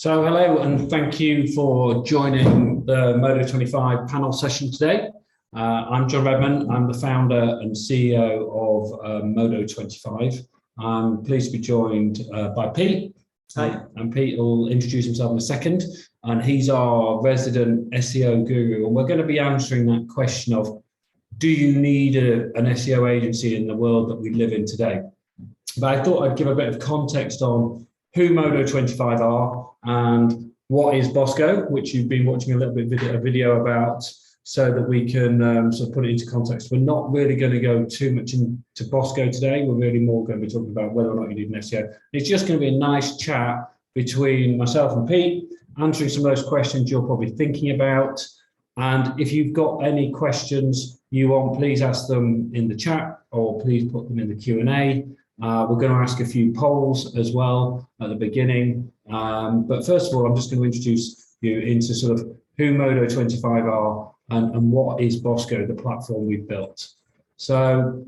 So hello and thank you for joining the Modo 25 panel session today. I'm John Redman. I'm the founder and CEO of Modo 25. I'm pleased to be joined by Pete. Hi. And Pete will introduce himself in a second. And he's our resident SEO guru. And we're going to be answering that question of, do you need an SEO agency in the world that we live in today? But I thought I'd give a bit of context on who Modo 25 are and what is Bosco, which you've been watching a little bit a video about, so that we can sort of put it into context. We're not really going to go too much into Bosco today. We're really more going to be talking about whether or not you need an SEO. It's just going to be a nice chat between myself and Pete, answering some of those questions you're probably thinking about. And if you've got any questions you want, please ask them in the chat or please put them in the Q&A. We're going to ask a few polls as well at the beginning. But first of all, I'm just going to introduce you into sort of who Modo 25 are and what is Bosco, the platform we've built. So,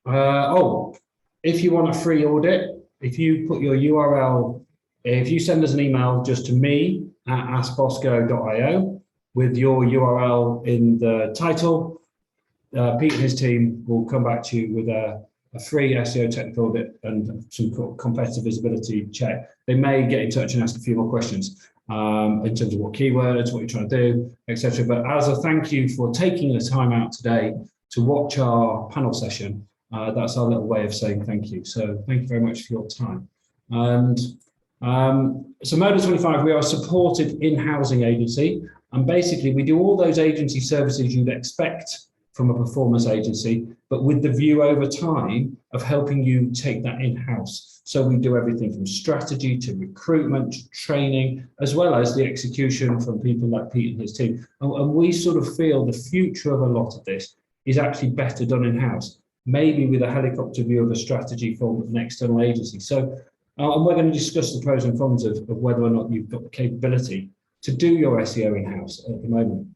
if you want a free audit, if you put your URL, if you send us an email just to me at askbosco.io with your URL in the title, Pete and his team will come back to you with a free SEO technical audit and some competitive visibility check. They may get in touch and ask a few more questions in terms of what keywords, what you're trying to do, etc. But as a thank you for taking the time out today to watch our panel session, that's our little way of saying thank you. So thank you very much for your time. And so Modo 25, we are a supported in-housing agency. And basically we do all those agency services you'd expect from a performance agency, but with the view over time of helping you take that in-house. So we do everything from strategy to recruitment, to training, as well as the execution from people like Pete and his team. And we sort of feel the future of a lot of this is actually better done in-house, maybe with a helicopter view of a strategy from an external agency. So, and we're going to discuss the pros and cons of whether or not you've got the capability to do your SEO in-house at the moment.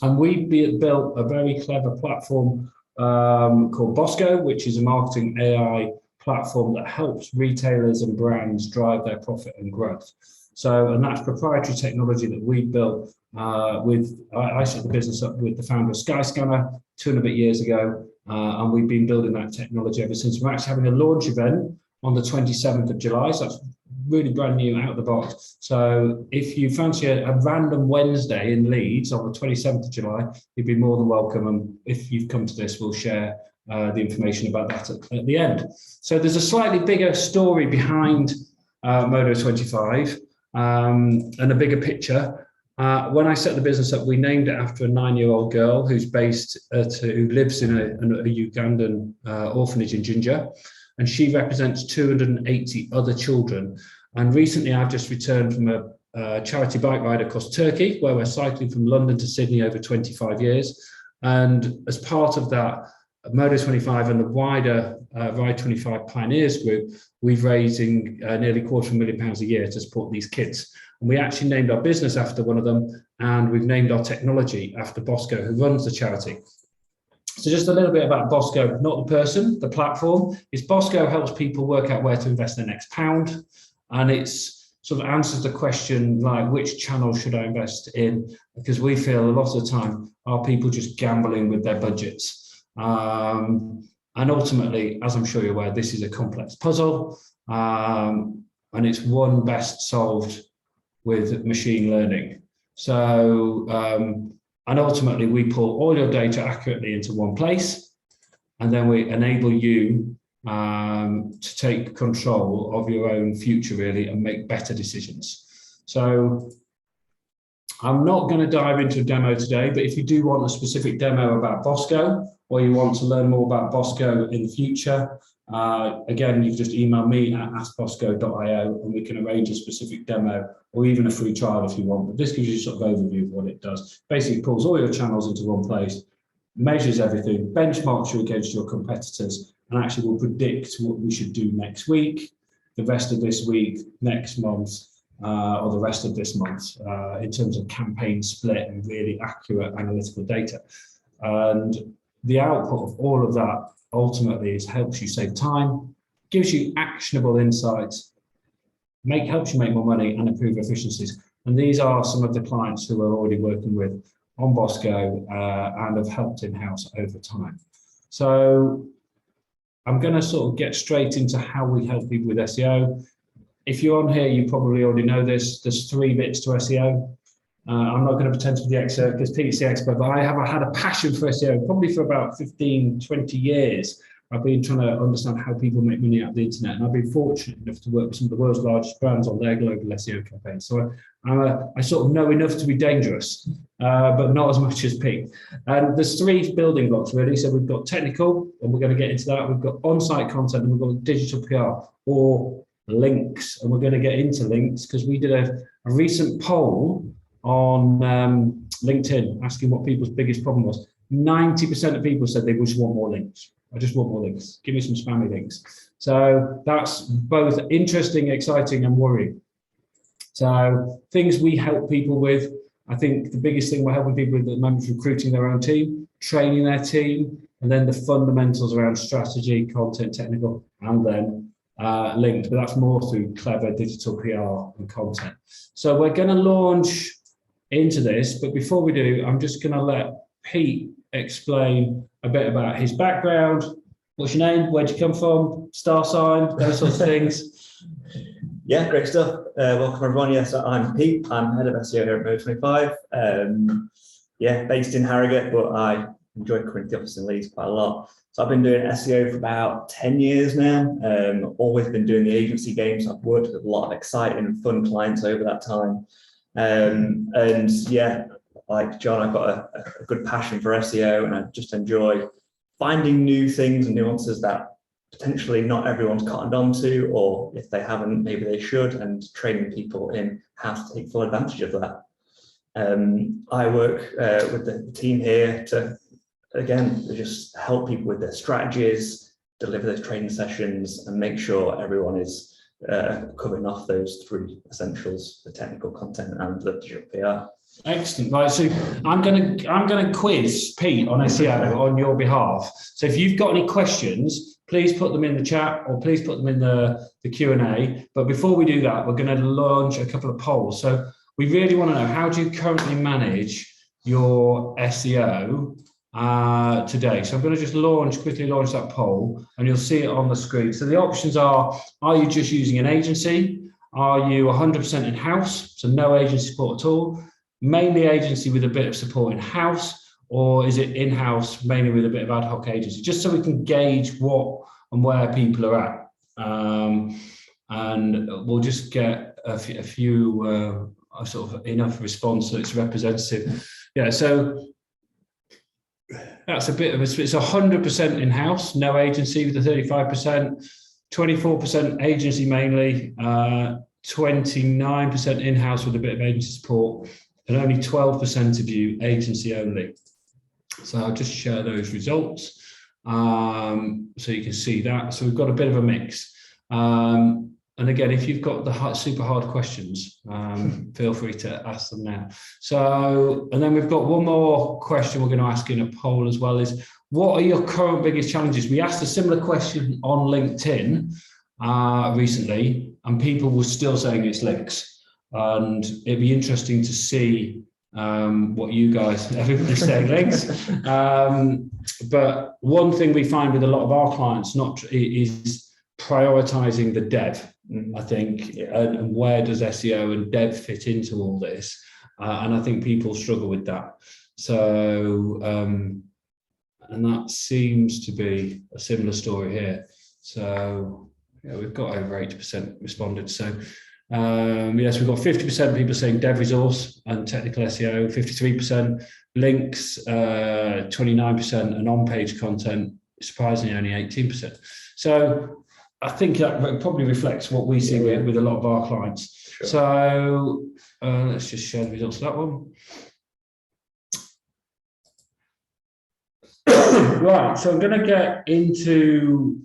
And we've built a very clever platform called Bosco, which is a marketing AI platform that helps retailers and brands drive their profit and growth. So, and that's proprietary technology that we built I set the business up with the founder of Skyscanner 2.5 years ago, and we've been building that technology ever since. We're actually having a launch event on the 27th of July, so that's really brand new out of the box. So if you fancy a random Wednesday in Leeds on the 27th of July, you'd be more than welcome. And if you've come to this, we'll share the information about that at the end. So there's a slightly bigger story behind Modo 25 and a bigger picture. When I set the business up, we named it after a 9-year-old girl who lives in a Ugandan orphanage in Jinja. And she represents 280 other children. And recently I've just returned from a charity bike ride across Turkey, where we're cycling from London to Sydney over 25 years. And as part of that, Modo 25 and the wider Ride 25 Pioneers group, we've raising nearly £250,000 a year to support these kids. And we actually named our business after one of them, and we've named our technology after Bosco, who runs the charity. So just a little bit about Bosco, not the person, the platform. Is Bosco helps people work out where to invest their next pound. And it's sort of answers the question like, which channel should I invest in? Because we feel a lot of the time, are people just gambling with their budgets? And ultimately, as I'm sure you're aware, this is a complex puzzle. And it's one best solved with machine learning. So, and ultimately, we pull all your data accurately into one place, and then we enable you to take control of your own future, really, and make better decisions. So I'm not going to dive into a demo today, but if you do want a specific demo about Bosco, or you want to learn more about Bosco in the future, again, you can just email me at askbosco.io and we can arrange a specific demo or even a free trial if you want. But this gives you sort of overview of what it does. Basically, pulls all your channels into one place, measures everything, benchmarks you against your competitors, and actually will predict what we should do next week, the rest of this week, next month, or the rest of this month in terms of campaign split and really accurate analytical data. And the output of all of that ultimately is helps you save time, gives you actionable insights, helps you make more money and improve efficiencies. And these are some of the clients who we're already working with on Bosco and have helped in-house over time. So I'm going to sort of get straight into how we help people with SEO. If you're on here, you probably already know this. There's 3 bits to SEO. I'm not going to pretend to be the expert because Pete's the expert, but I have had a passion for SEO probably for about 15, 20 years. I've been trying to understand how people make money out of the internet, and I've been fortunate enough to work with some of the world's largest brands on their global SEO campaigns. So I sort of know enough to be dangerous, but not as much as Pete. And there's 3 building blocks really. So we've got technical, and we're going to get into that. We've got on-site content, and we've got digital PR or links, and we're going to get into links because we did a recent poll on LinkedIn asking what people's biggest problem was. 90% of people said they just want more links. I just want more links. Give me some spammy links. So that's both interesting, exciting, and worrying. So things we help people with, I think the biggest thing we're helping people with at the moment is recruiting their own team, training their team, and then the fundamentals around strategy, content, technical, and then links. But that's more through clever digital PR and content. So we're going to launch into this, but before we do, I'm just going to let Pete explain a bit about his background. What's your name? Where'd you come from? Star sign, those sorts of things. Yeah, great stuff. Welcome everyone. Yes, I'm Pete. I'm head of SEO here at Mode25. Yeah, based in Harrogate, but I enjoy coming to the office in Leeds quite a lot. So I've been doing SEO for about 10 years now. Always been doing the agency game, so I've worked with a lot of exciting and fun clients over that time. And yeah, like John, I've got a good passion for SEO, and I just enjoy finding new things and nuances that potentially not everyone's cottoned onto, or if they haven't, maybe they should, and training people in how to take full advantage of that. I work with the team here to, again, just help people with their strategies, deliver those training sessions, and make sure everyone is covering off those 3 essentials: the technical content and the digital PR. Excellent. Right, so I'm gonna quiz Pete on SEO on your behalf. So if you've got any questions, please put them in the chat or please put them in the Q&A. But before we do that, we're going to launch a couple of polls. So we really want to know, how do you currently manage your SEO today? So I'm going to just quickly launch that poll, and you'll see it on the screen. So the options are you just using an agency? Are you 100% in-house, so no agency support at all? Mainly agency with a bit of support in-house, or is it in-house mainly with a bit of ad hoc agency? Just so we can gauge what and where people are at. And we'll just get a few sort of enough response so it's representative. Yeah, so that's a bit of it's 100% in-house, no agency with the 35%, 24% agency mainly, 29% in-house with a bit of agency support, and only 12% of you agency only. So I'll just share those results so you can see that. So we've got a bit of a mix. And again, if you've got the super hard questions, feel free to ask them now. So, and then we've got one more question we're going to ask in a poll as well, is what are your current biggest challenges? We asked a similar question on LinkedIn recently, and people were still saying it's links. And it'd be interesting to see what you guys, everybody's saying links. But one thing we find with a lot of our clients is prioritizing the dev, I think, and where does SEO and dev fit into all this? And I think people struggle with that. So, and that seems to be a similar story here. So, yeah, we've got over 80% responded. So, yes, we've got 50% of people saying dev resource and technical SEO, 53% links, 29%, and on-page content, surprisingly only 18%. So I think that probably reflects what we see with a lot of our clients. Sure. So let's just share the results of that one. Right, so I'm going to get into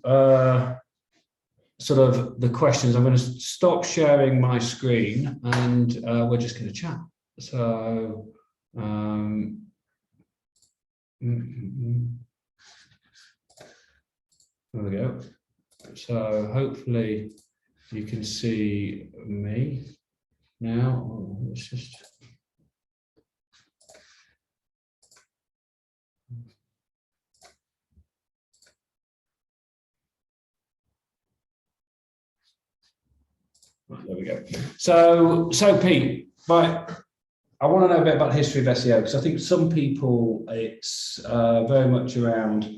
sort of the questions. I'm going to stop sharing my screen, and we're just going to chat. So there we go. So hopefully you can see me now. Oh, let's just. Right, there we go. So Pete, right. I want to know a bit about the history of SEO because I think some people it's very much around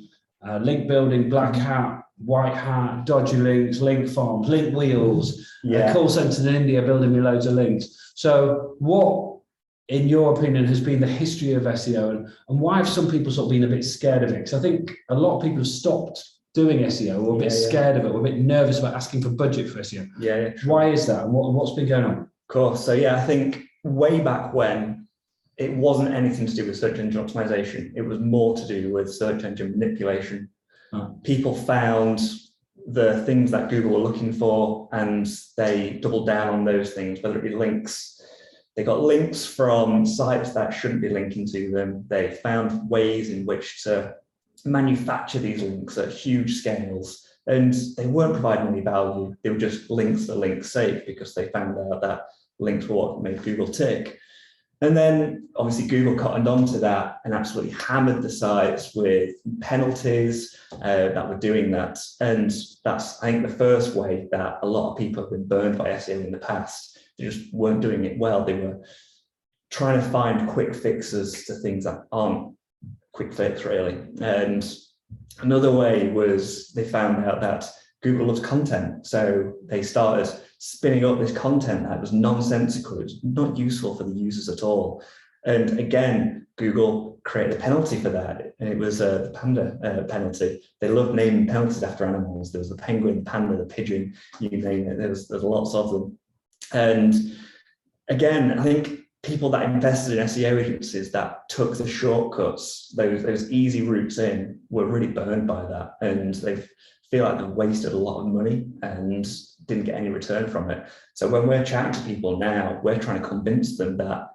link building, black hat, white hat, dodgy links, link farms, link wheels, call centers in India building me loads of links. So what, in your opinion, has been the history of SEO and why have some people sort of been a bit scared of it? Because I think a lot of people have stopped doing SEO or a bit scared of it or a bit nervous about asking for budget for SEO. Why is that? And what's been going on? Of course. So I think way back when, it wasn't anything to do with search engine optimization. It was more to do with search engine manipulation. People found the things that Google were looking for and they doubled down on those things, whether it be links. They got links from sites that shouldn't be linking to them. They found ways in which to manufacture these links at huge scales, and they weren't providing any value. They were just links for links' sake because they found out that links were what made Google tick. And then obviously Google cottoned onto that and absolutely hammered the sites with penalties that were doing that. And that's, I think, the first way that a lot of people have been burned by SEO in the past. They just weren't doing it well. They were trying to find quick fixes to things that aren't quick fix, really. And another way was they found out that Google loves content. So they started spinning up this content that was nonsensical. It was not useful for the users at all. And again, Google created a penalty for that. And it was the panda penalty. They love naming penalties after animals. There was the penguin, the panda, the pigeon, you name it. There's lots of them. And again, I think people that invested in SEO agencies that took the shortcuts, those easy routes in, were really burned by that. And they feel like they've wasted a lot of money and didn't get any return from it. So when we're chatting to people now, we're trying to convince them that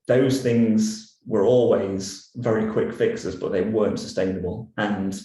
those things were always very quick fixes, but they weren't sustainable. And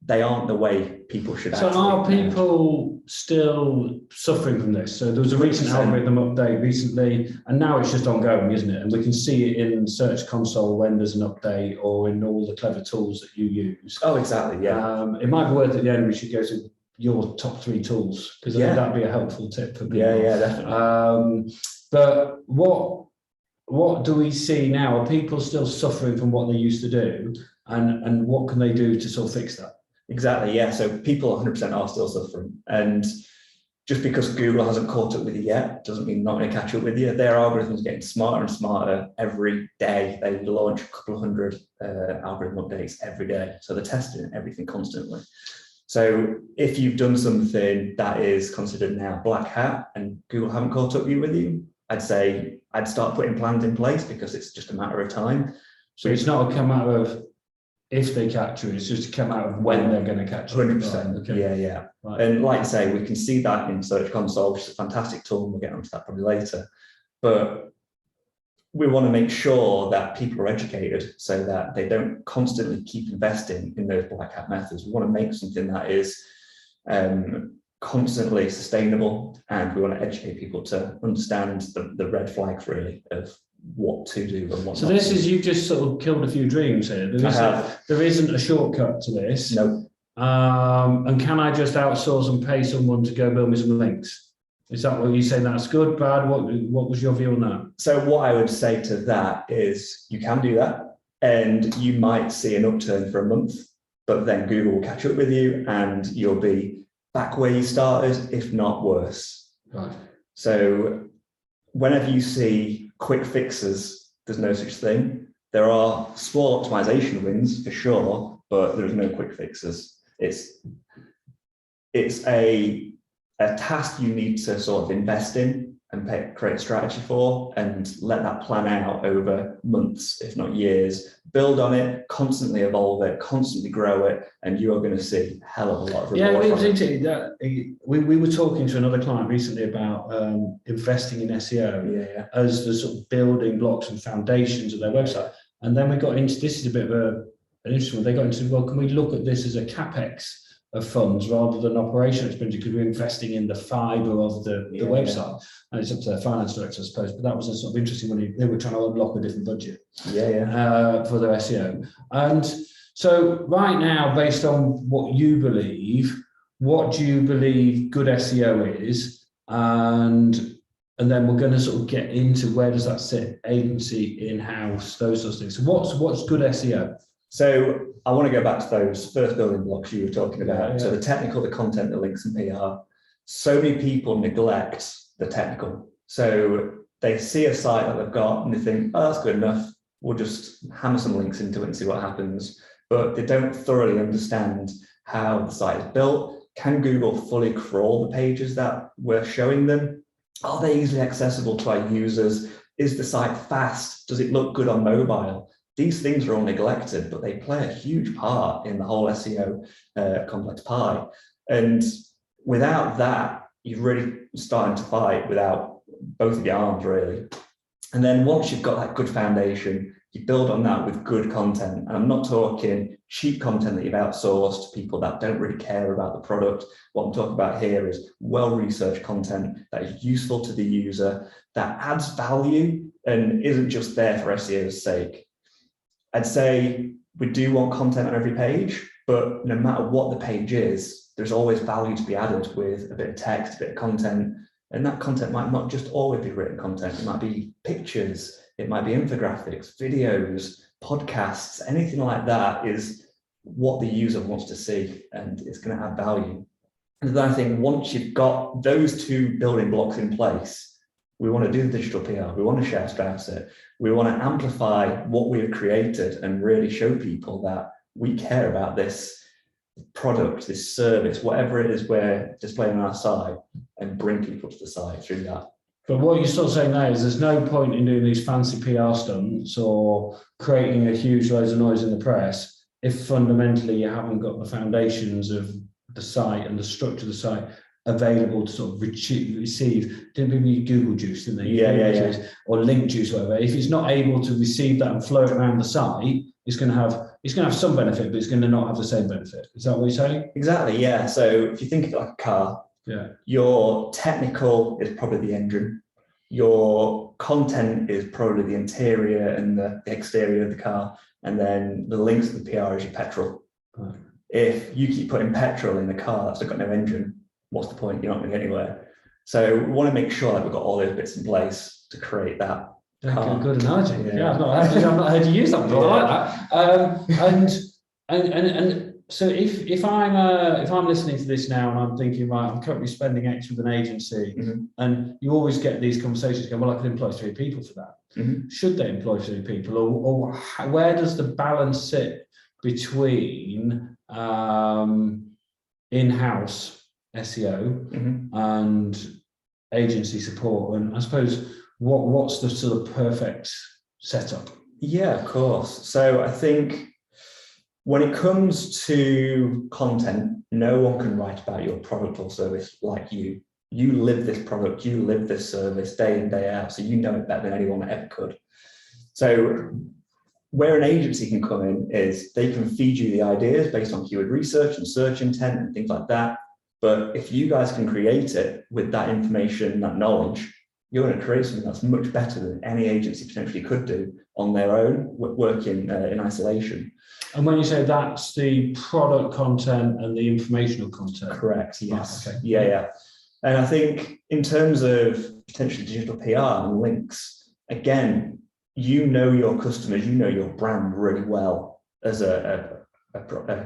they aren't the way people should act. So are people still suffering from this? So there was a recent algorithm update recently, and now it's just ongoing, isn't it? And we can see it in Search Console when there's an update or in all the clever tools that you use. Oh, exactly, yeah. It might be worth at the end we should go to your top 3 tools, because I think that'd be a helpful tip for people. Yeah, definitely. But what do we see now? Are people still suffering from what they used to do? And what can they do to sort of fix that? Exactly, yeah. So people 100% are still suffering. And just because Google hasn't caught up with you yet, doesn't mean not going to catch up with you. Their algorithms are getting smarter and smarter every day. They launch a couple of hundred algorithm updates every day. So they're testing everything constantly. So if you've done something that is considered now black hat and Google haven't caught up with you, I'd say I'd start putting plans in place because it's just a matter of time. So it's not a come out of if they catch you, it's just to come out of when they're going to catch you. 100%. Okay. Yeah. Right. And like I say, we can see that in Search Console, which is a fantastic tool, and we'll get onto that probably later. But we want to make sure that people are educated so that they don't constantly keep investing in those black hat methods. We want to make something that is constantly sustainable, and we want to educate people to understand the red flags really of what to do and what. So this is, you've just sort of killed a few dreams here. There isn't a shortcut to this. No. And can I just outsource and pay someone to go build me some links? Is that what you're saying? That's good, bad? What was your view on that? So what I would say to that is you can do that, and you might see an upturn for a month, but then Google will catch up with you and you'll be back where you started, if not worse. Right. So whenever you see quick fixes, there's no such thing. There are small optimization wins for sure, but there's no quick fixes. It's a task you need to sort of invest in and create a strategy for, and let that plan out over months, if not years. Build on it, constantly evolve it, constantly grow it, and you are going to see a hell of a lot of reward. Yeah, it was interesting that we were talking to another client recently about investing in SEO as the sort of building blocks and foundations of their website. And then we got into, this is a bit of an interesting one, they got into, well, can we look at this as a CapEx of funds rather than operational expenditure because we're investing in the fibre of the website. And it's up to their finance director, I suppose. But that was a sort of interesting when they were trying to unlock a different budget for their SEO. And so right now, based on what you believe, what do you believe good SEO is? And then we're going to sort of get into where does that sit, agency, in-house, those sorts of things. So what's good SEO? So I want to go back to those first building blocks you were talking about. So the technical, the content, the links and PR. So many people neglect the technical. So they see a site that they've got and they think, oh, that's good enough. We'll just hammer some links into it and see what happens. But they don't thoroughly understand how the site is built. Can Google fully crawl the pages that we're showing them? Are they easily accessible to our users? Is the site fast? Does it look good on mobile? These things are all neglected, but they play a huge part in the whole SEO complex pie. And without that, you're really starting to fight without both of your arms, really. And then once you've got that good foundation, you build on that with good content. And I'm not talking cheap content that you've outsourced to people that don't really care about the product. What I'm talking about here is well-researched content that is useful to the user, that adds value and isn't just there for SEO's sake. I'd say we do want content on every page, but no matter what the page is, there's always value to be added with a bit of text, a bit of content. And that content might not just always be written content. It might be pictures, it might be infographics, videos, podcasts, anything like that is what the user wants to see and it's going to add value. And then I think once you've got those two building blocks in place, we want to do the digital PR, we want to shout about it, we want to amplify what we have created and really show people that we care about this product, this service, whatever it is we're displaying on our site, and bring people to the site through that. But what you're sort of saying now is there's no point in doing these fancy PR stunts or creating a huge loads of noise in the press if fundamentally you haven't got the foundations of the site and the structure of the site available to sort of receive. Didn't people use Google Juice, didn't they? Yeah. Or Link Juice, whatever. If it's not able to receive that and flow it around the site, it's going to have some benefit, but it's going to not have the same benefit. Is that what you're saying? Exactly, yeah. So if you think of it like a car, your technical is probably the engine. Your content is probably the interior and the exterior of the car. And then the links to the PR is your petrol. Right. If you keep putting petrol in the car that's got no engine, what's the point? You're not going to get anywhere. So we want to make sure that we've got all those bits in place to create that. Good analogy. Yeah, I've not heard you use that before. I like that. And so if I'm listening to this now and I'm thinking, right, I'm currently spending X with an agency, and you always get these conversations going, well, I could employ 3 people for that. Should they employ 3 people, or where does the balance sit between in-house SEO and agency support? And I suppose what's the sort of perfect setup? Yeah, of course. So I think when it comes to content, no one can write about your product or service like you. You live this product, you live this service day in, day out, so you know it better than anyone ever could. So where an agency can come in is they can feed you the ideas based on keyword research and search intent and things like that. But if you guys can create it with that information, that knowledge, you're going to create something that's much better than any agency potentially could do on their own, working in isolation. And when you say that's the product content and the informational content? Correct, yes. Right, okay. Yeah. And I think in terms of potentially digital PR and links, again, you know your customers, you know your brand really well as a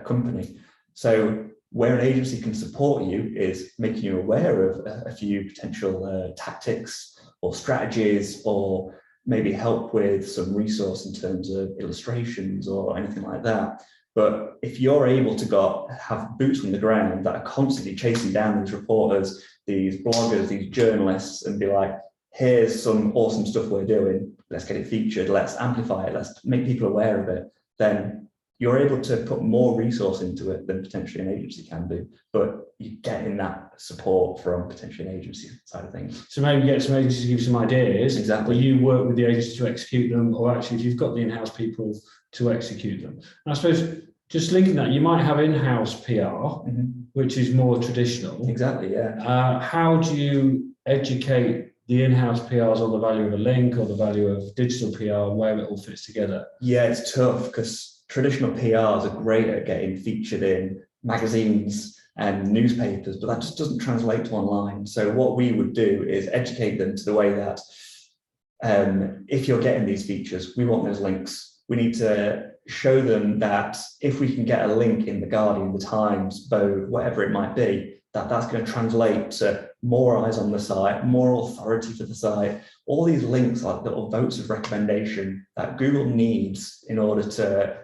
company. So where an agency can support you is making you aware of a few potential tactics or strategies, or maybe help with some resource in terms of illustrations or anything like that. But if you're able to have boots on the ground that are constantly chasing down these reporters, these bloggers, these journalists, and be like, here's some awesome stuff we're doing, let's get it featured, let's amplify it, let's make people aware of it, then you're able to put more resource into it than potentially an agency can do. But you're getting that support from potentially an agency side of things. So maybe get some agencies to give you some ideas. Exactly. Or you work with the agency to execute them, or actually if you've got the in-house people to execute them. And I suppose just linking that, you might have in-house PR, which is more traditional. Exactly, yeah. How do you educate the in-house PRs on the value of a link or the value of digital PR and where it all fits together? Yeah, it's tough because traditional PRs are great at getting featured in magazines and newspapers, but that just doesn't translate to online. So what we would do is educate them to the way that if you're getting these features, we want those links. We need to show them that if we can get a link in the Guardian, the Times, Vogue, whatever it might be, that's going to translate to more eyes on the site, more authority for the site. All these links are little votes of recommendation that Google needs in order to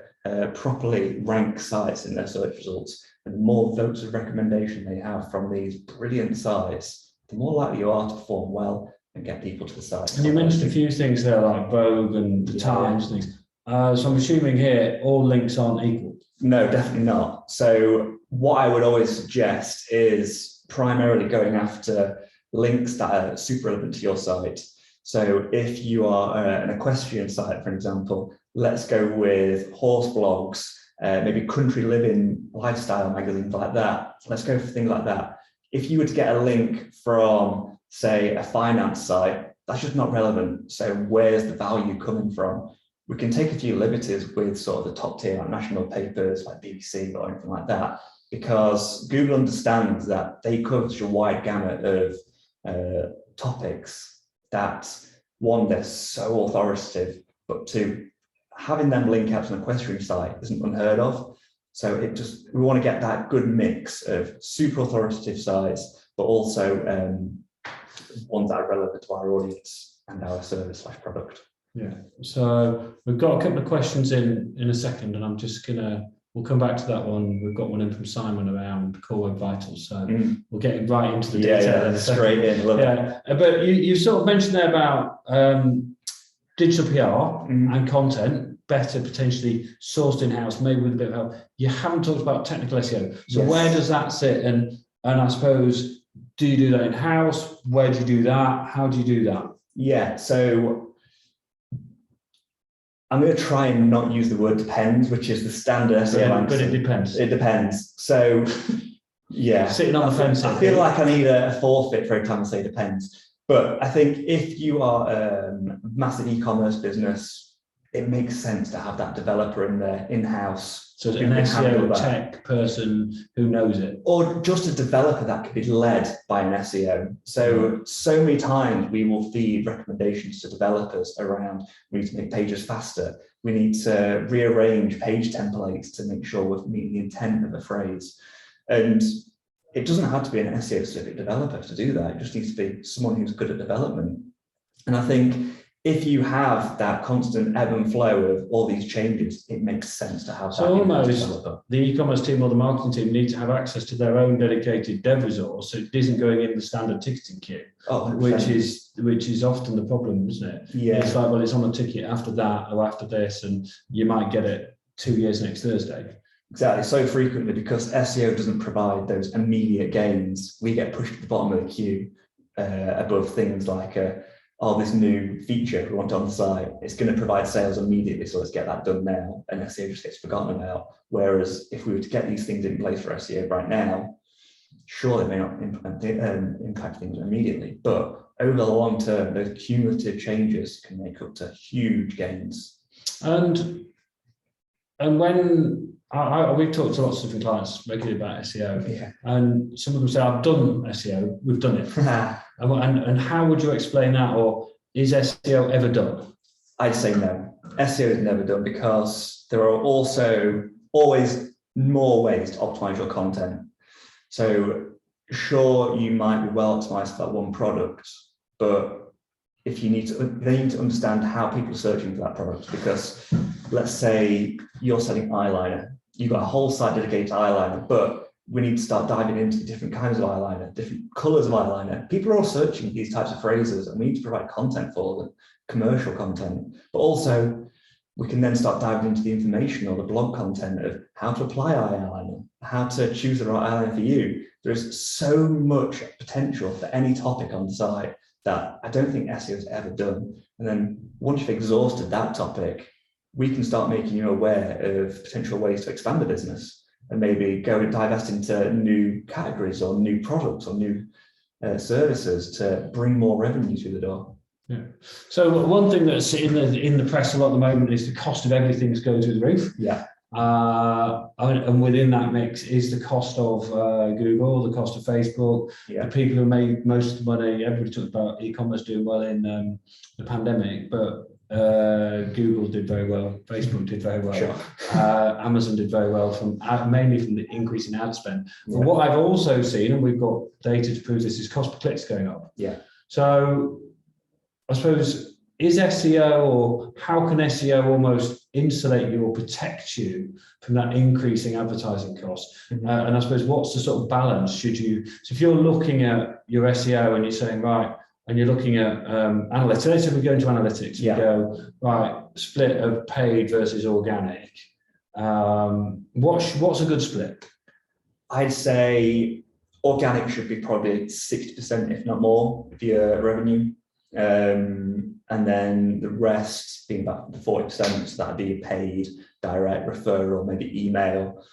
properly rank sites in their search results. And the more votes of recommendation they have from these brilliant sites, the more likely you are to perform well and get people to the site. And you mentioned a few things there, like Vogue and the Times and things. So I'm assuming here all links aren't equal. No, definitely not. So what I would always suggest is primarily going after links that are super relevant to your site. So if you are an equestrian site, for example, let's go with horse blogs, maybe country living lifestyle magazines like that. Let's go for things like that. If you were to get a link from, say, a finance site, that's just not relevant. So where's the value coming from? We can take a few liberties with sort of the top tier like national papers like BBC or anything like that, because Google understands that they cover such a wide gamut of topics that, one, they're so authoritative, but two, having them link out to an equestrian site isn't unheard of. So we want to get that good mix of super authoritative sites, but also ones that are relevant to our audience and our service/product. Yeah, so we've got a couple of questions in a second, and I'm just we'll come back to that one. We've got one in from Simon around Core Web Vitals, so we'll get right into the detail. Yeah, straight in. But you sort of mentioned there about digital PR and content better potentially sourced in-house, maybe with a bit of help. You haven't talked about technical SEO. So where does that sit? And I suppose, do you do that in-house? Where do you do that? How do you do that? Yeah, so I'm going to try and not use the word depends, which is the standard SEO answer. But it depends. It depends. So, yeah. Sitting on the fence. I feel like I need a forfeit for every time I say depends. But I think if you are a massive e-commerce business, it makes sense to have that developer in there in-house. So an SEO tech person who knows it. Or just a developer that could be led by an SEO. So many times we will feed recommendations to developers around, we need to make pages faster. We need to rearrange page templates to make sure we're meeting the intent of a phrase. And it doesn't have to be an SEO specific developer to do that. It just needs to be someone who's good at development. And I think if you have that constant ebb and flow of all these changes, it makes sense to have that. So almost the e-commerce team or the marketing team need to have access to their own dedicated dev resource. So it isn't going in the standard ticketing queue, which is often the problem, isn't it? Yeah. It's like, well, it's on a ticket after that or after this, and you might get it 2 years next Thursday. Exactly. So frequently, because SEO doesn't provide those immediate gains, we get pushed to the bottom of the queue above things like this new feature we want on the site, it's going to provide sales immediately, so let's get that done now, and SEO just gets forgotten about. Whereas if we were to get these things in place for SEO right now, sure, they may not impact things immediately, but over the long term, those cumulative changes can make up to huge gains. And when we've talked to lots of different clients regularly about SEO, and some of them say, I've done SEO, we've done it. And how would you explain that? Or is SEO ever done? I'd say no. SEO is never done because there are also always more ways to optimize your content. So sure, you might be well optimized for that one product, but if you need to, they need to understand how people are searching for that product, because let's say you're selling eyeliner, you've got a whole site dedicated to eyeliner, but we need to start diving into different kinds of eyeliner, different colors of eyeliner. People are all searching these types of phrases, and we need to provide content for them, commercial content, but also we can then start diving into the information or the blog content of how to apply eyeliner, how to choose the right eyeliner for you. There's so much potential for any topic on the site that I don't think SEO is ever done. And then once you've exhausted that topic, we can start making you aware of potential ways to expand the business and maybe go and divest into new categories or new products or new services to bring more revenue through the door. Yeah. So one thing that's in the press a lot at the moment is the cost of everything is going through the roof. Yeah. And within that mix is the cost of Google, the cost of Facebook, Yeah. the people who made most of the money. Everybody talked about e-commerce doing well in the pandemic, but Google did very well, Facebook did very well, Sure. Amazon did very well mainly from the increase in ad spend. Yeah. But what I've also seen, and we've got data to prove this, is cost per clicks going up. Yeah. So I suppose, is SEO, or how can SEO almost insulate you or protect you from that increasing advertising cost? Mm-hmm. And I suppose, what's the sort of balance so if you're looking at your SEO and you're saying, right, and you're looking at analytics, let's say we go into analytics, Yeah. you go, right, split of paid versus organic. What's a good split? I'd say organic should be probably 60%, if not more, of your revenue. And then the rest being about the 40%, so that'd be paid, direct, referral, maybe email.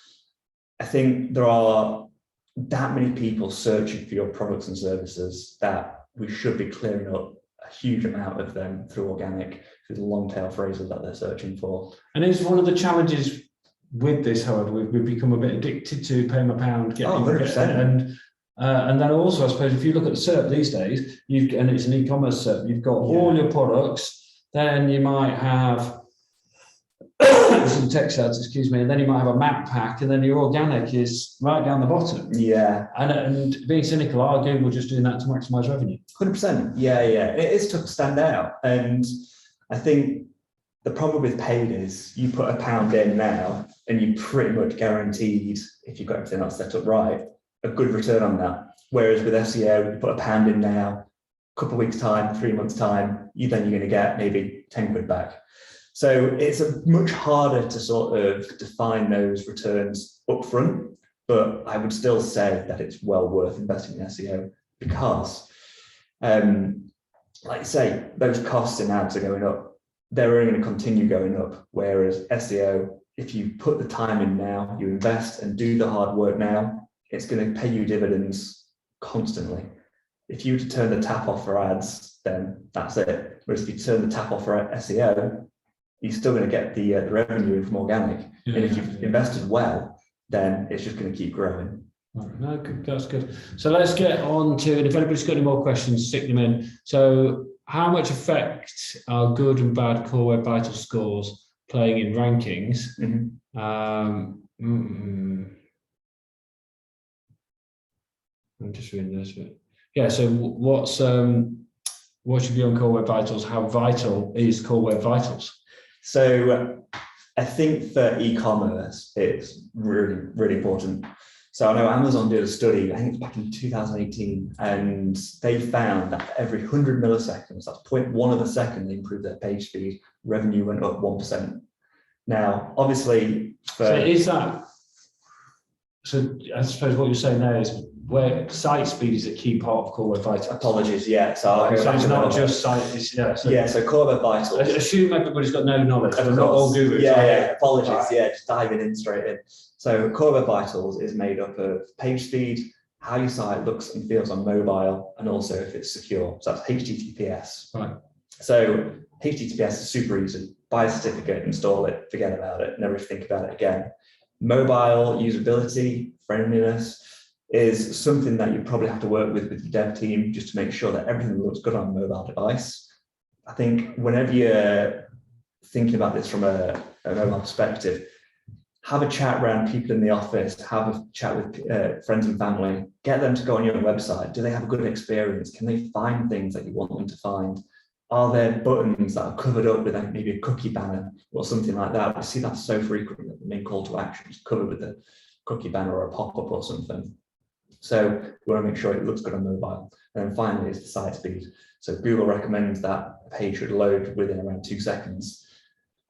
I think there are that many people searching for your products and services that we should be clearing up a huge amount of them through organic, through the long tail phrases that they're searching for. And is one of the challenges with this, however, we've become a bit addicted to paying a pound, get 100%. And then also, I suppose, if you look at the SERP these days, and it's an e-commerce SERP, you've got all your products, then you might have some text ads, excuse me, and then you might have a map pack, and then your organic is right down the bottom. Yeah. And being cynical, are Google just doing that to maximize revenue? 100%. Yeah. It is tough to stand out. And I think the problem with paid is you put £1 in now, and you pretty much guaranteed, if you've got everything else set up right, a good return on that. Whereas with SEO, you put £1 in now, a couple of weeks time, 3 months time, you're going to get maybe 10 quid back. So it's much harder to sort of define those returns upfront, but I would still say that it's well worth investing in SEO because, like you say, those costs in ads are going up. They're only going to continue going up. Whereas SEO, if you put the time in now, you invest and do the hard work now, it's going to pay you dividends constantly. If you turn the tap off for ads, then that's it. Whereas if you turn the tap off for SEO, you're still going to get the revenue from organic. Yeah, and if you've invested well, then it's just going to keep growing. No, good, that's good. So let's get on to, and if anybody's got any more questions, stick them in. So how much effect are good and bad Core Web Vitals scores playing in rankings? I'm just reading this bit. Yeah, so what's your view on Core Web Vitals? How vital is Core Web Vitals? So I think for e-commerce, it's really, really important. So I know Amazon did a study, I think it's back in 2018, and they found that for every 100 milliseconds, that's 0.1 of a second, they improved their page speed, revenue went up 1%. Now, obviously, so I suppose what you're saying there is where site speed is a key part of Core Web Vitals. Apologies, yeah. So it's not just site. So Core Web Vitals. I assume everybody's got no knowledge. Not all gurus. Yeah. Apologies. Right. Yeah, just diving in straight in. So Core Web Vitals is made up of page speed, how your site looks and feels on mobile, and also if it's secure. So that's HTTPS. Right. So HTTPS is super easy. Buy a certificate, install it, forget about it, never think about it again. Mobile usability, friendliness is something that you probably have to work with your dev team just to make sure that everything looks good on a mobile device. I think whenever you're thinking about this from a mobile perspective, have a chat around people in the office, have a chat with friends and family, get them to go on your website. Do they have a good experience? Can they find things that you want them to find? Are there buttons that are covered up with maybe a cookie banner or something like that? We see that so frequently that the main call to action is covered with a cookie banner or a pop-up or something. So we want to make sure it looks good on mobile. And then finally is the site speed. So Google recommends that a page should load within around 2 seconds.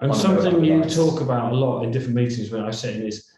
And something you talk about a lot in different meetings when I sit in is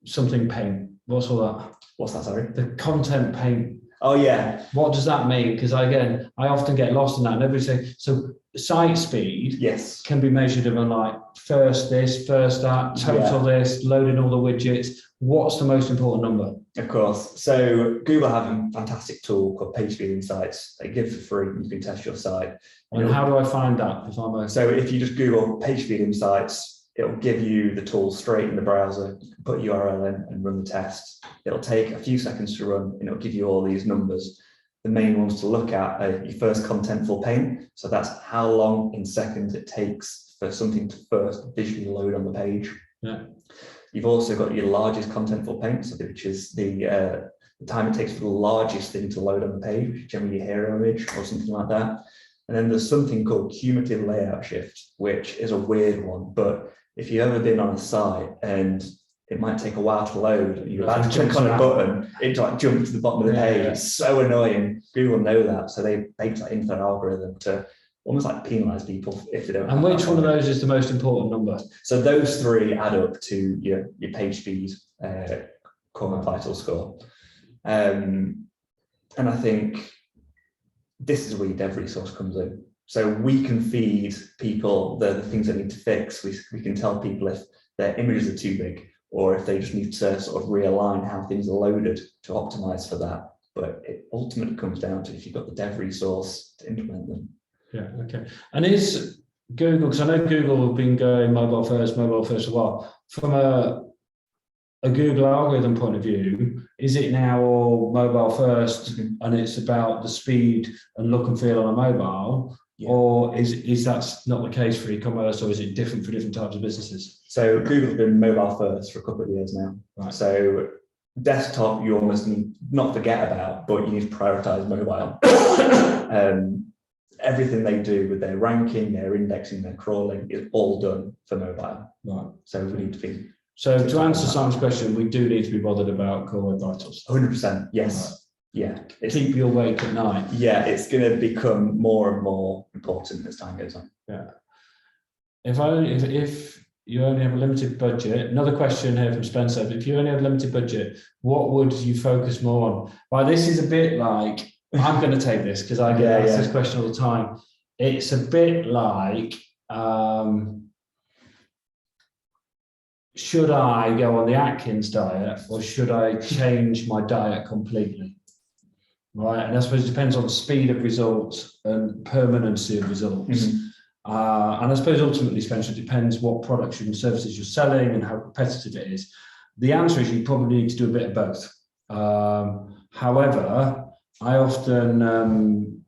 something paint. What's all that? What's that, sorry? The content paint. Oh, yeah. What does that mean? Because I often get lost in that. And everybody say, so site speed Yes. can be measured on like first this, first that, total this, loading all the widgets. What's the most important number? Of course. So Google have a fantastic tool called PageSpeed Insights. They give for free. You can test your site. And how do I find that if I'm a... So if you just Google PageSpeed Insights, it'll give you the tool straight in the browser. You can put URL in and run the test. It'll take a few seconds to run, and it'll give you all these numbers. The main ones to look at are your first contentful paint. So that's how long in seconds it takes for something to first visually load on the page. Yeah. You've also got your largest contentful paint, so which is the time it takes for the largest thing to load on the page, generally your hero image or something like that. And then there's something called cumulative layout shift, which is a weird one. But if you've ever been on a site and it might take a while to load, you're about to click on a button, it like jumps to the bottom of the page. Yeah. It's so annoying. Google know that, so they baked that into their algorithm to almost like penalize people if they don't. And which one of those is the most important number? So those three add up to your page speed core vital score. And I think this is where your dev resource comes in. So we can feed people the things they need to fix. We can tell people if their images are too big, or if they just need to sort of realign how things are loaded to optimize for that. But it ultimately comes down to if you've got the dev resource to implement them. Yeah, okay. And is Google, because I know Google have been going mobile first a while, from a Google algorithm point of view, is it now all mobile first and it's about the speed and look and feel on a mobile? Yeah. Or is that not the case for e-commerce, or is it different for different types of businesses? So Google's been mobile first for a couple of years now. Right. So desktop, you almost need not forget about, but you need to prioritize mobile. Everything they do with their ranking, their indexing, their crawling is all done for mobile. Right. So we need to be. So to answer Simon's question, we do need to be bothered about core web vitals. 100%. Yes. Right. Yeah. Keep you awake at night. Yeah, it's going to become more and more important as time goes on. Yeah. If you only have a limited budget, another question here from Spencer. If you only have a limited budget, what would you focus more on? Well, this is a bit like, I'm going to take this because I get asked this question all the time. It's a bit like, should I go on the Atkins diet, or should I change my diet completely? Right, and I suppose it depends on the speed of results and permanency of results. Mm-hmm. And I suppose ultimately, Spencer, it depends what products and services you're selling and how competitive it is. The answer is you probably need to do a bit of both. However, I often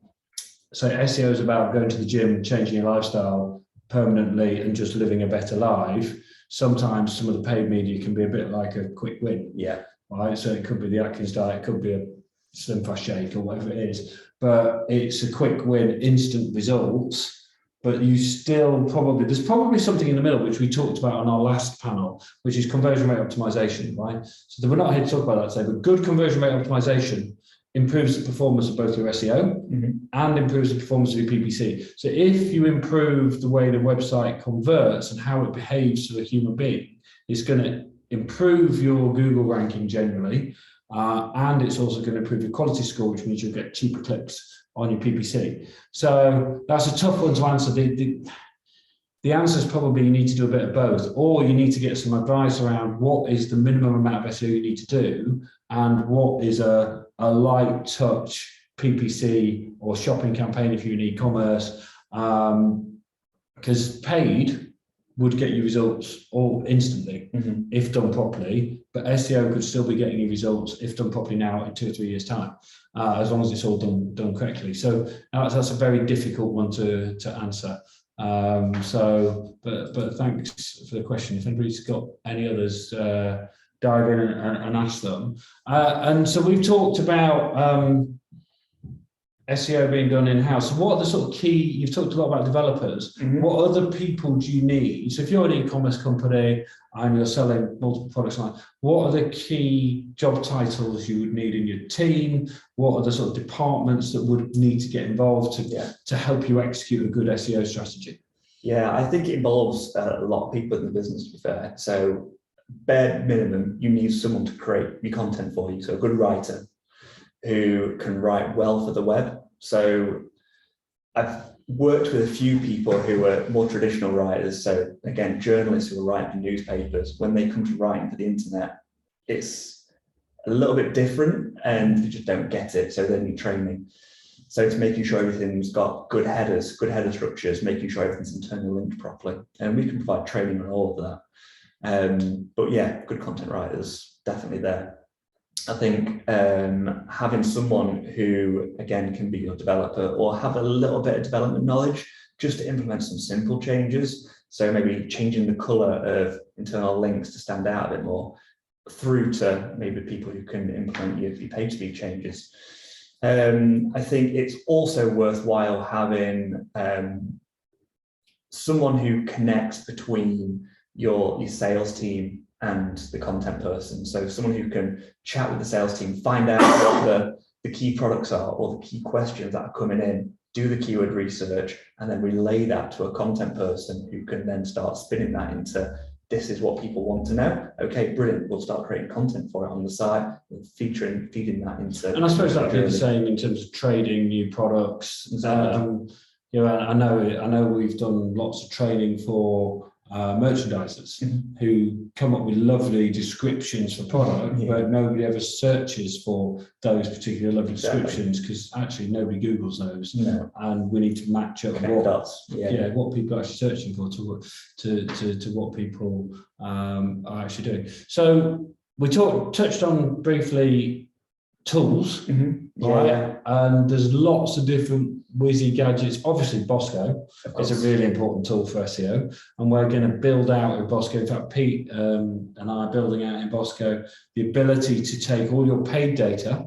say SEO is about going to the gym, changing your lifestyle permanently and just living a better life. Sometimes some of the paid media can be a bit like a quick win. Yeah. Right. So it could be the Atkins diet, it could be a Slim Fast shake or whatever it is, but it's a quick win, instant results. But you still there's probably something in the middle, which we talked about on our last panel, which is conversion rate optimization, right? So we're not here to talk about that today, but good conversion rate optimization improves the performance of both your SEO and improves the performance of your PPC. So if you improve the way the website converts and how it behaves to the human being, it's going to improve your Google ranking generally, and it's also going to improve your quality score, which means you'll get cheaper clicks on your PPC. So that's a tough one to answer. The answer is probably you need to do a bit of both, or you need to get some advice around what is the minimum amount of SEO you need to do and what is a light touch PPC or shopping campaign if you're in e-commerce, because paid would get you results all instantly if done properly, but SEO could still be getting you results if done properly now in 2 or 3 years' time, as long as it's all done correctly. So that's a very difficult one to answer. But thanks for the question. If anybody's got any others, dive in and ask them. And so we've talked about SEO being done in-house. So what are the sort of key, you've talked a lot about developers, what other people do you need? So if you're an e-commerce company and you're selling multiple products online, what are the key job titles you would need in your team? What are the sort of departments that would need to get involved to help you execute a good SEO strategy? Yeah, I think it involves a lot of people in the business, to be fair. So bare minimum, you need someone to create your content for you. So a good writer who can write well for the web. So I've worked with a few people who are more traditional writers. So again, journalists who are writing for newspapers, when they come to writing for the internet, it's a little bit different and they just don't get it. So they need training. So it's making sure everything's got good headers, good header structures, making sure everything's internally linked properly. And we can provide training on all of that. But yeah, good content writers, definitely there. I think having someone who, again, can be your developer or have a little bit of development knowledge just to implement some simple changes. So maybe changing the color of internal links to stand out a bit more, through to maybe people who can implement your page speed changes. I think it's also worthwhile having someone who connects between your sales team and the content person. So someone who can chat with the sales team, find out what the key products are or the key questions that are coming in, do the keyword research, and then relay that to a content person who can then start spinning that into, this is what people want to know. Okay, brilliant. We'll start creating content for it on the site, feeding that into. And I suppose that'd be the same in terms of trading new products. Exactly. You know, I know we've done lots of training for merchandisers who come up with lovely descriptions for product, but nobody ever searches for those particular lovely descriptions because actually nobody Googles those. No. And we need to match up what people are actually searching for to what people are actually doing. So we touched on briefly tools, right? And there's lots of different whizzy gadgets. Obviously, Bosco is a really important tool for SEO, and we're going to build out in Bosco. In fact, Pete and I are building out in Bosco the ability to take all your paid data,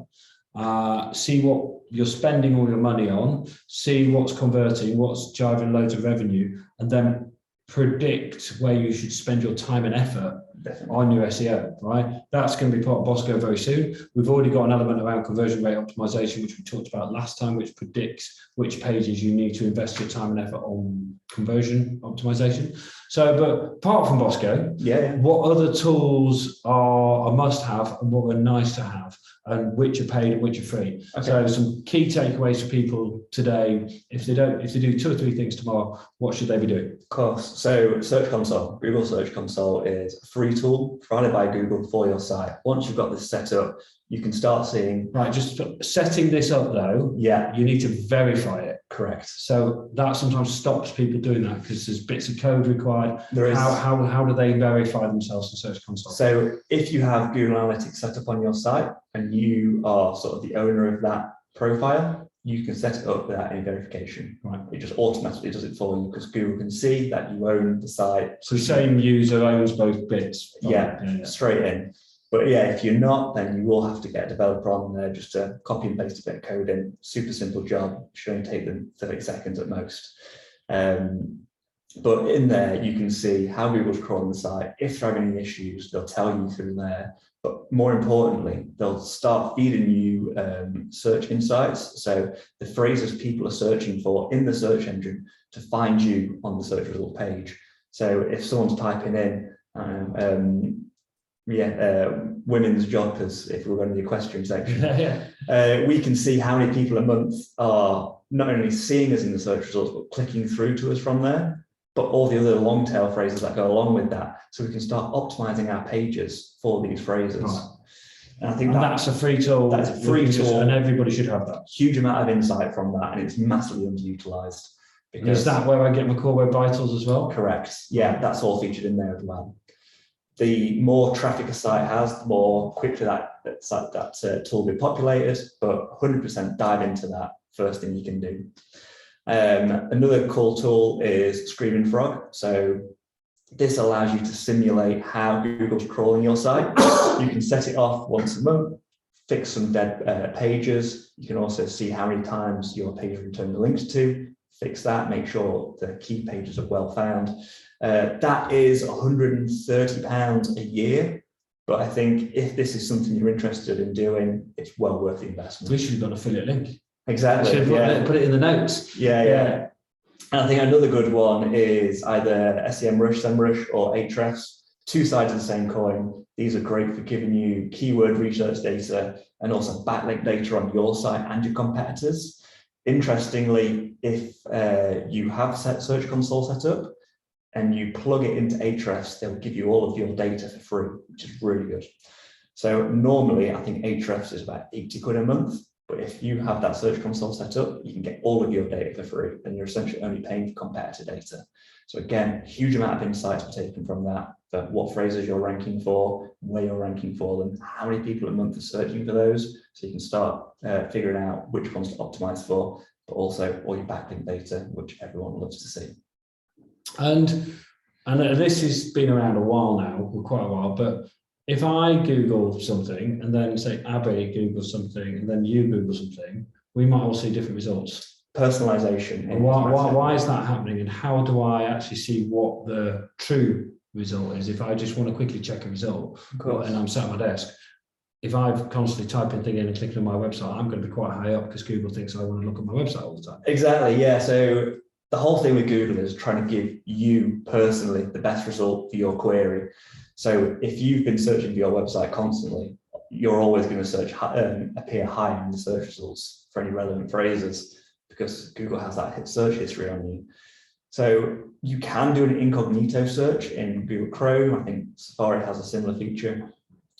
see what you're spending all your money on, see what's converting, what's driving loads of revenue, and then predict where you should spend your time and effort on your SEO, right? That's going to be part of Bosco very soon. We've already got an element around conversion rate optimization, which we talked about last time, which predicts which pages you need to invest your time and effort on conversion optimization. So, but apart from Bosco, what other tools are a must-have and what are nice to have, and which are paid and which are free? Okay. So, some key takeaways for people today: if they do 2 or 3 things tomorrow, what should they be doing? Of course. So, Search Console, Google Search Console is a free tool provided by Google for your site. Once you've got this set up, you can start seeing. Right, just setting this up though, you need to verify it. Correct. So that sometimes stops people doing that because there's bits of code required. There is. How do they verify themselves in Search Console? So if you have Google Analytics set up on your site and you are sort of the owner of that profile, you can set it up without any verification. Right. It just automatically does it for you because Google can see that you own the site. So the same user owns both bits. Straight in. But yeah, if you're not, then you will have to get a developer on there just to copy and paste a bit of code in. Super simple job. Should only take them 30 seconds at most. But in there, you can see how Google's crawling the site. If there are any issues, they'll tell you through there. But more importantly, they'll start feeding you search insights. So the phrases people are searching for in the search engine to find you on the search result page. So if someone's typing in, women's joggers, if we're in the equestrian section, we can see how many people a month are not only seeing us in the search results, but clicking through to us from there, but all the other long tail phrases that go along with that. So we can start optimizing our pages for these phrases. Right. And I think that's a free tool. That's a free tool. And everybody should have that. Huge amount of insight from that, and it's massively underutilized. And is that where I get my Core Web Vitals as well? Correct. Yeah, that's all featured in there as well. The more traffic a site has, the more quickly that tool will be populated, but 100% dive into that first thing you can do. Another cool tool is Screaming Frog. So this allows you to simulate how Google's crawling your site. You can set it off once a month, fix some dead pages. You can also see how many times your page returned the links to, fix that, make sure the key pages are well found. That is £130 a year, but I think if this is something you're interested in doing, it's well worth the investment. We should have got an affiliate link. Exactly. Put it in the notes. Yeah. And I think another good one is either SEMrush, SEMrush, or Ahrefs. 2 sides of the same coin. These are great for giving you keyword research data and also backlink data on your site and your competitors. Interestingly, if you have Search Console set up and you plug it into Ahrefs, they'll give you all of your data for free, which is really good. So normally, I think Ahrefs is about 80 quid a month, but if you have that Search Console set up, you can get all of your data for free, and you're essentially only paying for competitor data. So again, huge amount of insights were taken from that, for what phrases you're ranking for, where you're ranking for them, how many people a month are searching for those, so you can start figuring out which ones to optimize for, but also all your backlink data, which everyone loves to see. And this has been around a while now, quite a while, but if I Google something and then say Abby Google something and then you Google something, we might all see different results. Personalization. And why is that happening, and how do I actually see what the true result is? If I just want to quickly check a result and I'm sat at my desk, if I've constantly typing thing in and clicking on my website, I'm going to be quite high up because Google thinks I want to look at my website all the time. Exactly, yeah. So the whole thing with Google is trying to give you personally the best result for your query. So if you've been searching for your website constantly, you're always going to appear high in the search results for any relevant phrases, because Google has that search history on you. So you can do an incognito search in Google Chrome. I think Safari has a similar feature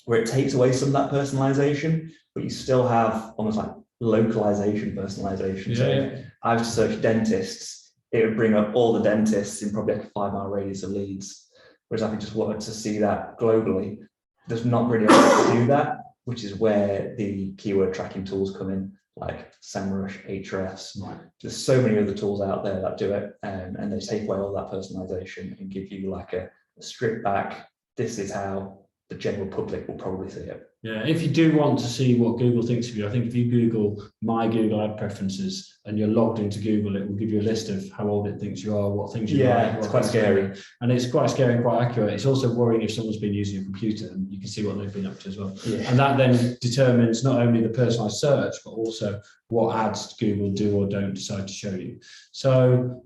where it takes away some of that personalization, but you still have almost like localization personalization. Yeah, so yeah. if I was to search dentists, it would bring up all the dentists in probably like a 5-mile radius of Leeds. Whereas if I just wanted to see that globally, there's not really a way to do that, which is where the keyword tracking tools come in, like SEMrush, Ahrefs. Right. There's so many other tools out there that do it, and they take away all that personalization and give you like a stripped back, this is how the general public will probably see it. Yeah, if you do want to see what Google thinks of you, I think if you Google my Google ad preferences and you're logged into Google, it will give you a list of how old it thinks you are, what things you like. Yeah, it's quite scary. And it's quite scary and quite accurate. It's also worrying if someone's been using your computer, and you can see what they've been up to as well. Yeah. And that then determines not only the personalized search, but also what ads Google do or don't decide to show you. So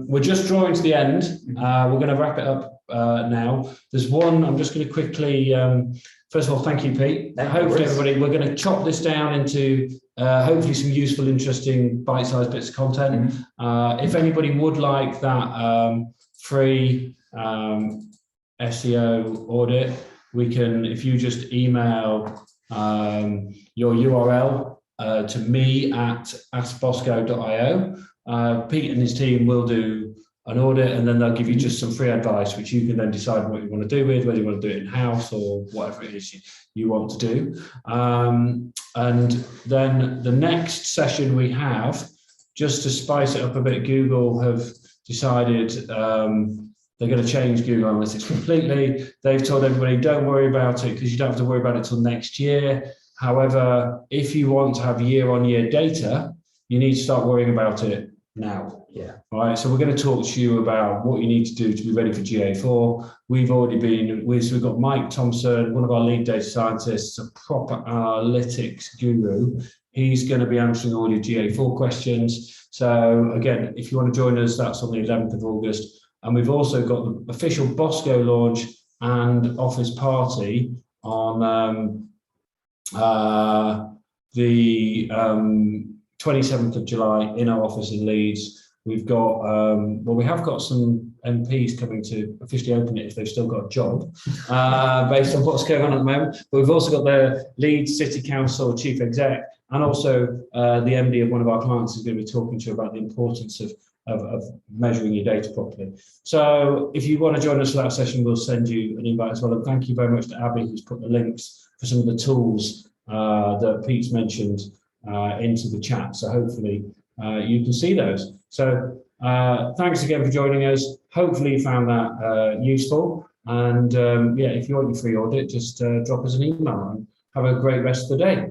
we're just drawing to the end. We're going to wrap it up now. There's one, I'm just going to quickly, first of all, thank you, Pete. Hopefully, everybody, we're going to chop this down into hopefully some useful, interesting, bite-sized bits of content. If anybody would like that free SEO audit, we can, if you just email your URL to me at askbosco.io, Pete and his team will do an audit, and then they'll give you just some free advice, which you can then decide what you want to do with, whether you want to do it in-house or whatever it is you want to do. And then the next session we have, just to spice it up a bit, Google have decided they're going to change Google Analytics completely. They've told everybody, don't worry about it because you don't have to worry about it till next year. However, if you want to have year-on-year data, you need to start worrying about it now. Yeah. All right. So we're going to talk to you about what you need to do to be ready for GA4. We've already been with, so we've got Mike Thompson, one of our lead data scientists, a proper analytics guru. He's going to be answering all your GA4 questions. So again, if you want to join us, that's on the 11th of August. And we've also got the official Bosco launch and office party on the 27th of July in our office in Leeds. We've got, well, we have got some MPs coming to officially open it if they've still got a job, based on what's going on at the moment. But we've also got the Leeds City Council Chief Exec, and also the MD of one of our clients is going to be talking to you about the importance of measuring your data properly. So if you want to join us for that session, we'll send you an invite as well. And thank you very much to Abby, who's put the links for some of the tools that Pete's mentioned into the chat. So hopefully you can see those. So thanks again for joining us. Hopefully you found that useful. And yeah, if you want your free audit, just drop us an email and have a great rest of the day.